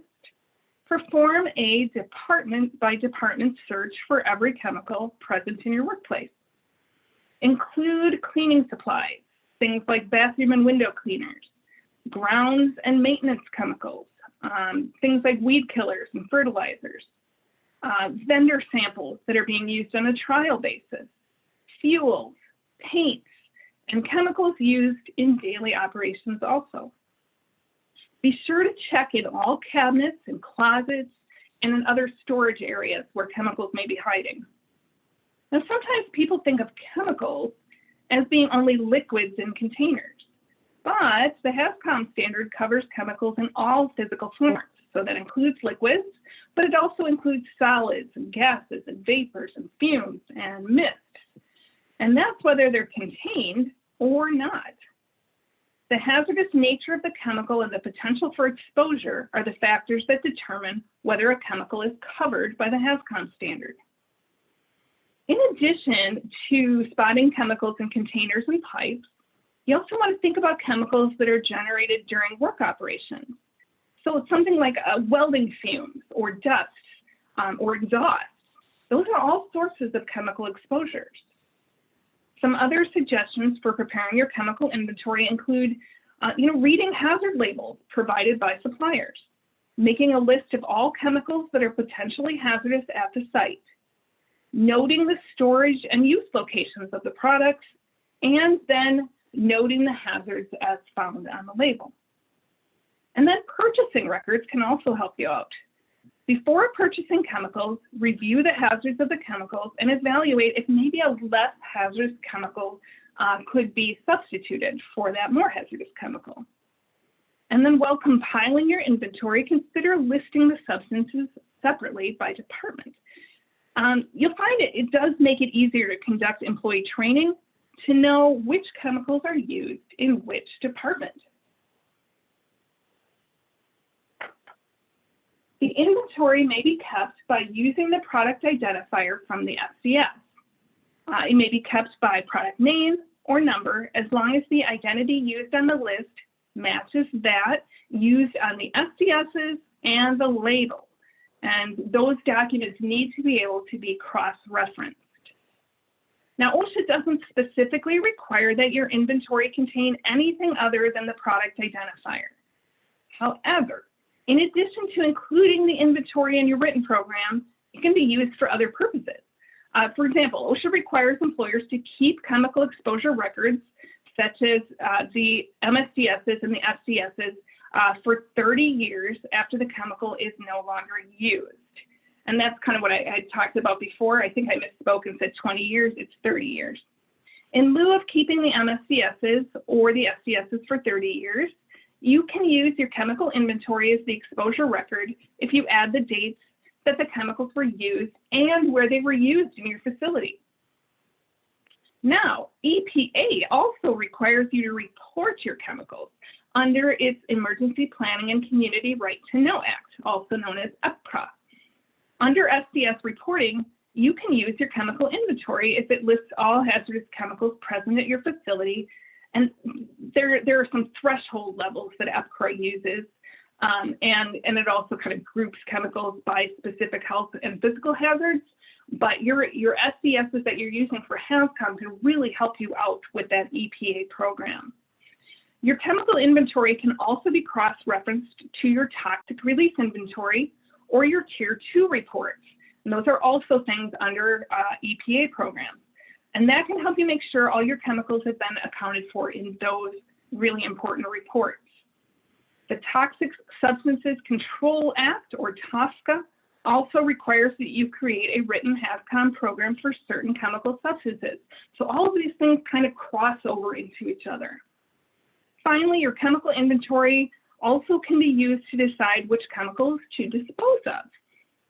perform a department by department search for every chemical present in your workplace. Include cleaning supplies, things like bathroom and window cleaners, grounds and maintenance chemicals, things like weed killers and fertilizers, vendor samples that are being used on a trial basis, fuels, paints, and chemicals used in daily operations also. Be sure to check in all cabinets and closets and in other storage areas where chemicals may be hiding. Now, sometimes people think of chemicals as being only liquids in containers, but the HazCom standard covers chemicals in all physical forms. So that includes liquids, but it also includes solids and gases and vapors and fumes and mists. And that's whether they're contained or not. The hazardous nature of the chemical and the potential for exposure are the factors that determine whether a chemical is covered by the HazCom standard. In addition to spotting chemicals in containers and pipes, you also want to think about chemicals that are generated during work operations. So it's something like welding fumes or dust or exhaust. Those are all sources of chemical exposures. Some other suggestions for preparing your chemical inventory include, reading hazard labels provided by suppliers, making a list of all chemicals that are potentially hazardous at the site, noting the storage and use locations of the products, and then noting the hazards as found on the label. And then purchasing records can also help you out. Before purchasing chemicals, review the hazards of the chemicals and evaluate if maybe a less hazardous chemical could be substituted for that more hazardous chemical. And then while compiling your inventory, consider listing the substances separately by department. You'll find it does make it easier to conduct employee training to know which chemicals are used in which department. The inventory may be kept by using the product identifier from the SDS. It may be kept by product name or number as long as the identity used on the list matches that used on the SDSs and the label. And those documents need to be able to be cross-referenced. Now, OSHA doesn't specifically require that your inventory contain anything other than the product identifier. However, in addition to including the inventory in your written program, it can be used for other purposes. For example, OSHA requires employers to keep chemical exposure records, such as the MSDSs and the FDSs, for 30 years after the chemical is no longer used. And that's kind of what I talked about before. I think I misspoke and said 20 years, it's 30 years. In lieu of keeping the MSDSs or the FDSs for 30 years, you can use your chemical inventory as the exposure record if you add the dates that the chemicals were used and where they were used in your facility. Now, EPA also requires you to report your chemicals under its Emergency Planning and Community Right to Know Act, also known as EPCRA. Under SDS reporting, you can use your chemical inventory if it lists all hazardous chemicals present at your facility. And there are some threshold levels that EPCRA uses, and it also kind of groups chemicals by specific health and physical hazards. But your SDSs that you're using for HazCom can really help you out with that EPA program. Your chemical inventory can also be cross-referenced to your toxic release inventory or your Tier 2 reports. And those are also things under EPA programs. And that can help you make sure all your chemicals have been accounted for in those really important reports. The Toxic Substances Control Act, or TSCA, also requires that you create a written HazCom program for certain chemical substances. So all of these things kind of cross over into each other. finally, your chemical inventory also can be used to decide which chemicals to dispose of,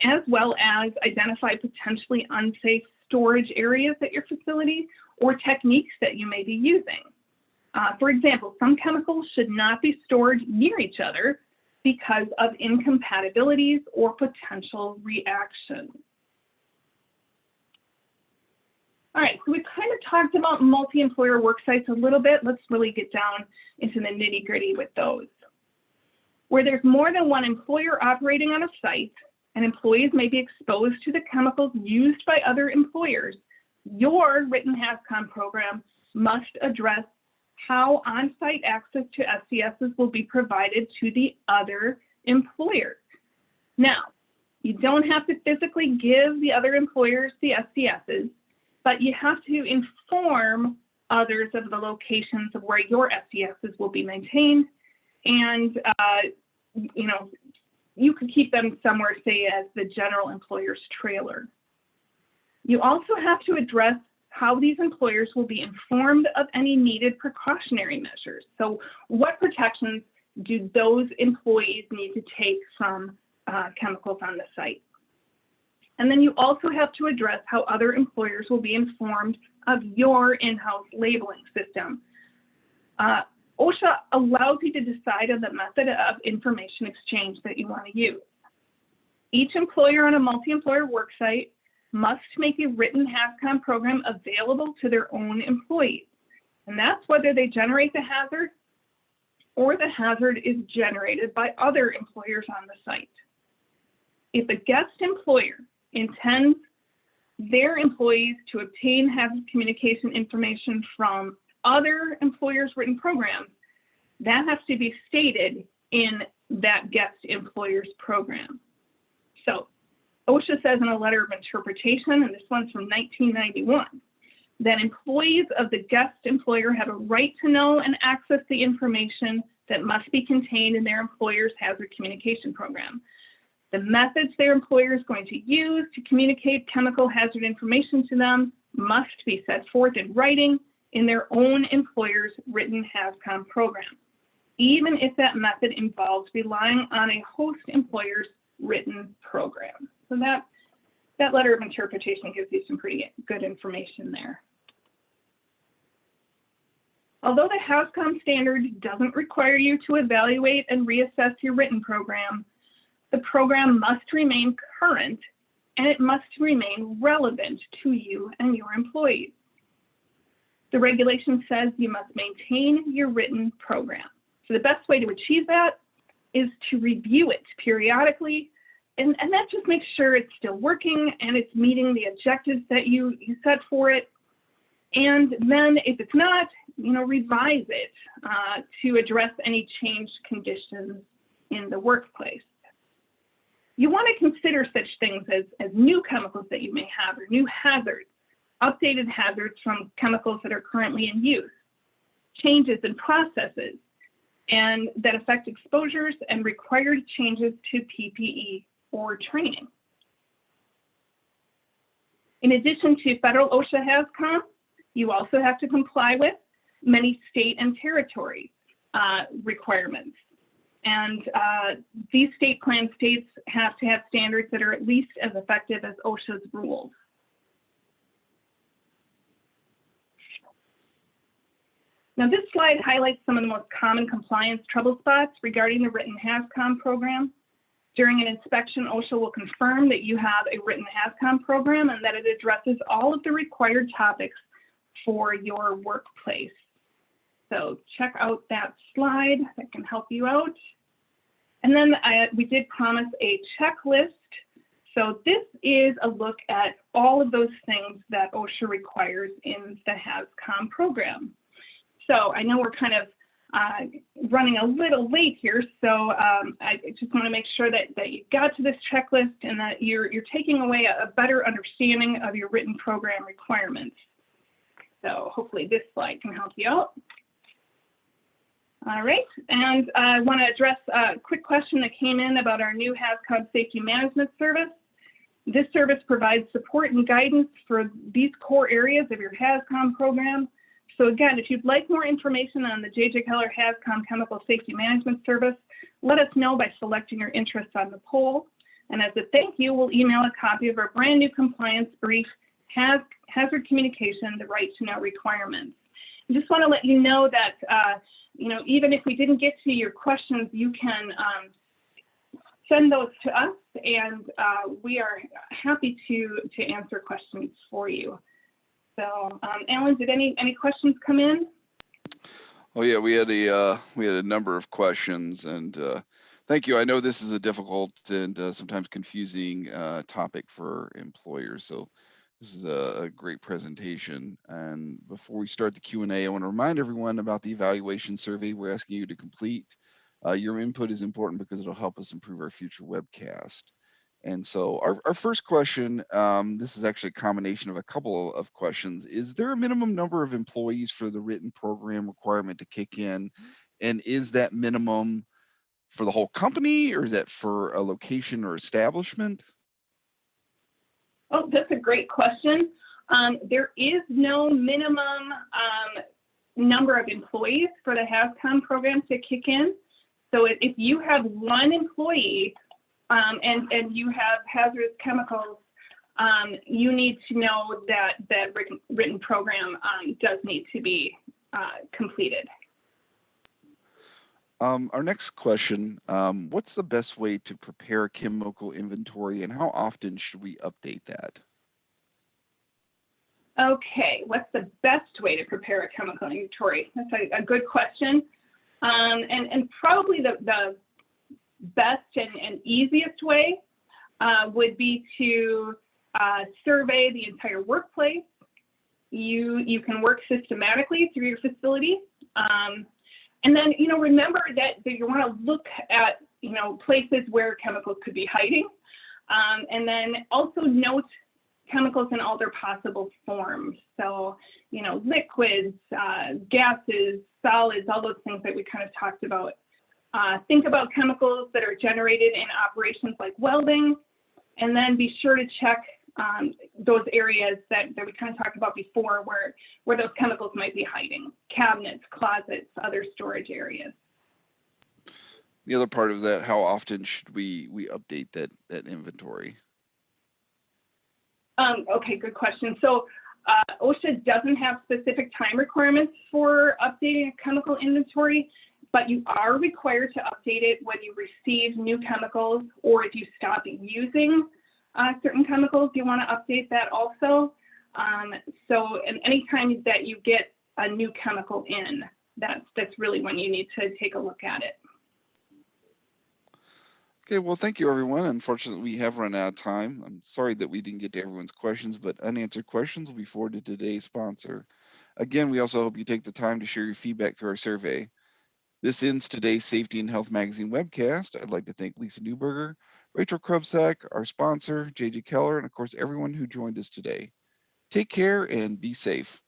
as well as identify potentially unsafe storage areas at your facility or techniques that you may be using. For example, some chemicals should not be stored near each other because of incompatibilities or potential reactions. All right, so we kind of talked about multi-employer work sites a little bit. Let's really get down into the nitty-gritty with those. Where there's more than one employer operating on a site and employees may be exposed to the chemicals used by other employers, your written HazCom program must address how on-site access to SCSs will be provided to the other employer. Now, you don't have to physically give the other employers the SCSs, but you have to inform others of the locations of where your SCSs will be maintained, and you could keep them somewhere, say, as the general employer's trailer. You also have to address how these employers will be informed of any needed precautionary measures. So what protections do those employees need to take from chemicals on the site? And then you also have to address how other employers will be informed of your in-house labeling system. OSHA allows you to decide on the method of information exchange that you want to use. Each employer on a multi-employer worksite must make a written HazCom program available to their own employees. And that's whether they generate the hazard or the hazard is generated by other employers on the site. If a guest employer intends their employees to obtain hazard communication information from other employers' written programs, that has to be stated in that guest employer's program. So OSHA says in a letter of interpretation, and this one's from 1991, that employees of the guest employer have a right to know and access the information that must be contained in their employer's hazard communication program. The methods their employer is going to use to communicate chemical hazard information to them must be set forth in writing in their own employer's written HazCom program, even if that method involves relying on a host employer's written program. So that letter of interpretation gives you some pretty good information there. Although the HazCom standard doesn't require you to evaluate and reassess your written program, the program must remain current and it must remain relevant to you and your employees. The regulation says you must maintain your written program. So the best way to achieve that is to review it periodically, and that just makes sure it's still working and it's meeting the objectives that you set for it. And then if it's not, revise it to address any changed conditions in the workplace. You want to consider such things as new chemicals that you may have or new hazards, updated hazards from chemicals that are currently in use, changes in processes and that affect exposures and required changes to PPE or training. In addition to federal OSHA HazCom, you also have to comply with many state and territory requirements. And these state plan states have to have standards that are at least as effective as OSHA's rules. Now this slide highlights some of the most common compliance trouble spots regarding the written HazCom program. During an inspection, OSHA will confirm that you have a written HazCom program and that it addresses all of the required topics for your workplace. So check out that slide that can help you out. And then we did promise a checklist. So this is a look at all of those things that OSHA requires in the HazCom program. So I know we're kind of running a little late here, so I just want to make sure that you got to this checklist and that you're taking away a better understanding of your written program requirements. So hopefully this slide can help you out. All right, and I want to address a quick question that came in about our new HazCom Safety Management Service. This service provides support and guidance for these core areas of your HazCom program. So again, if you'd like more information on the J.J. Keller HazCom Chemical Safety Management Service, let us know by selecting your interest on the poll. And as a thank you, we'll email a copy of our brand new compliance brief, Hazard Communication, the Right to Know Requirements. I just want to let you know that, even if we didn't get to your questions, you can send those to us, and we are happy to answer questions for you. So, Alan, did any questions come in? Oh yeah, we had a number of questions, and thank you. I know this is a difficult and sometimes confusing topic for employers, so this is a great presentation. And before we start the Q&A, I want to remind everyone about the evaluation survey we're asking you to complete. Your input is important because it'll help us improve our future webcast. And so our first question, this is actually a combination of a couple of questions. Is there a minimum number of employees for the written program requirement to kick in? And is that minimum for the whole company, or is that for a location or establishment? Oh, that's a great question. There is no minimum number of employees for the HazCom program to kick in. So if you have one employee and you have hazardous chemicals, you need to know that written program does need to be completed. Our next question, what's the best way to prepare a chemical inventory, and how often should we update that? Okay, what's the best way to prepare a chemical inventory? That's a good question. And probably the best and easiest way would be to survey the entire workplace. You can work systematically through your facility. And then, remember that you want to look at, places where chemicals could be hiding. And then also note chemicals in all their possible forms. So, liquids, gases, solids, all those things that we kind of talked about. Think about chemicals that are generated in operations like welding, and then be sure to check those areas that we kind of talked about before where those chemicals might be hiding: cabinets, closets, other storage areas. The other part of that, how often should we update that inventory? Okay, good question. So OSHA doesn't have specific time requirements for updating a chemical inventory, but you are required to update it when you receive new chemicals, or if you stop using certain chemicals, you want to update that also. So anytime that you get a new chemical in, that's really when you need to take a look at it. Okay, well, thank you, everyone. Unfortunately, we have run out of time. I'm sorry that we didn't get to everyone's questions, but unanswered questions will be forwarded to today's sponsor. Again, we also hope you take the time to share your feedback through our survey. This ends today's Safety and Health Magazine webcast. I'd like to thank Lisa Newberger, Rachel Krubsack, our sponsor, J.J. Keller, and of course, everyone who joined us today. Take care and be safe.